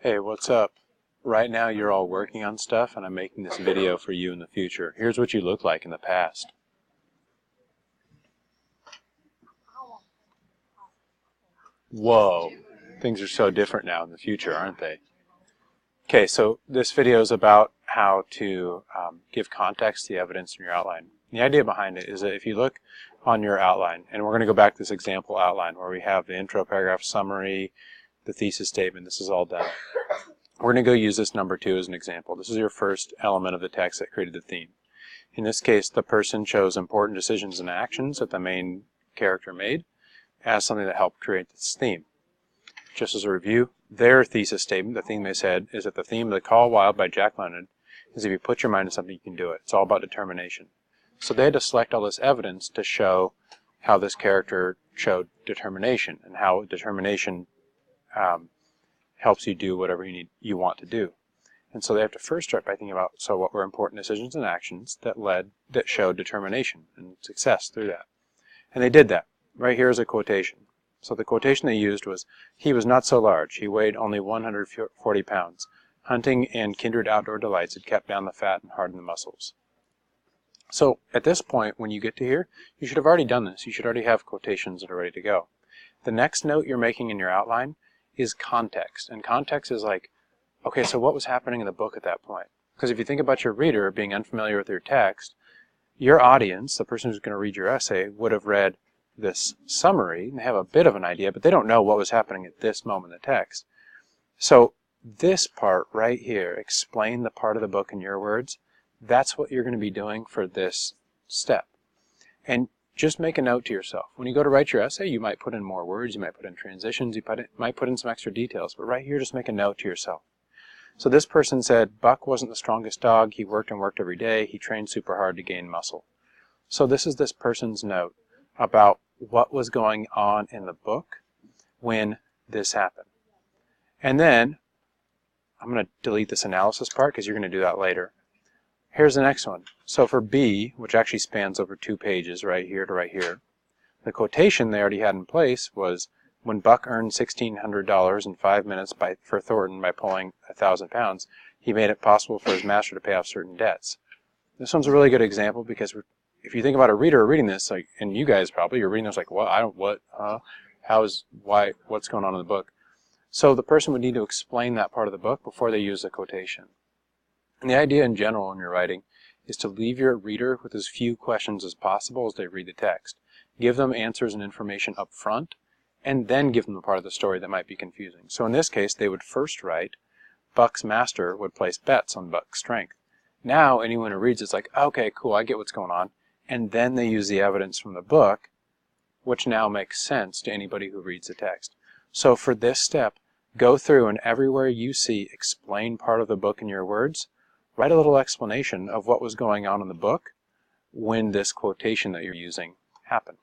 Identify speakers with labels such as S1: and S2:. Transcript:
S1: Hey, what's up? Right now you're all working on stuff and I'm making this video for you in the future. Here's what you look like in the past. Whoa, things are so different now in the future, aren't they? Okay, so this video is about how to give context to the evidence in your outline. The idea behind it is that if you look on your outline, and we're going to go back to this example outline where we have the intro paragraph summary, the thesis statement, this is all done. We're going to go use this number 2 as an example. This is your first element of the text that created the theme. In this case, the person chose important decisions and actions that the main character made as something that helped create this theme. Just as a review, their thesis statement, the theme they said, is that the theme of The Call Wild by Jack London is if you put your mind to something, you can do it. It's all about determination. So they had to select all this evidence to show how this character showed determination and how determination helps you do whatever you want to do. And so they have to first start by thinking about, so what were important decisions and actions that showed determination and success through that. And they did that. Right here is a quotation. So the quotation they used was, "He was not so large. He weighed only 140 pounds. Hunting and kindred outdoor delights had kept down the fat and hardened the muscles." So at this point, when you get to here, you should have already done this. You should already have quotations that are ready to go. The next note you're making in your outline is context. And context is like, okay, so what was happening in the book at that point? Because if you think about your reader being unfamiliar with your text, your audience, the person who's going to read your essay, would have read this summary, and they have a bit of an idea, but they don't know what was happening at this moment in the text. So this part right here, explain the part of the book in your words, that's what you're going to be doing for this step. And just make a note to yourself. When you go to write your essay, you might put in more words, you might put in transitions, you might put in some extra details, but right here, just make a note to yourself. So this person said, Buck wasn't the strongest dog, he worked and worked every day, he trained super hard to gain muscle. So this is this person's note about what was going on in the book when this happened. And then, I'm going to delete this analysis part because you're going to do that later. Here's the next one. So for B, which actually spans over 2 pages, right here to right here, the quotation they already had in place was, when Buck earned $1,600 in 5 minutes for Thornton by pulling 1,000 pounds, he made it possible for his master to pay off certain debts. This one's a really good example because if you think about a reader reading this, like, and you guys probably, you're reading this like, what's going on in the book? So the person would need to explain that part of the book before they use the quotation. And the idea in general in your writing is to leave your reader with as few questions as possible as they read the text. Give them answers and information up front, and then give them the part of the story that might be confusing. So in this case, they would first write, Buck's master would place bets on Buck's strength. Now anyone who reads it's like, okay, cool, I get what's going on. And then they use the evidence from the book, which now makes sense to anybody who reads the text. So for this step, go through and everywhere you see explain part of the book in your words, write a little explanation of what was going on in the book when this quotation that you're using happened.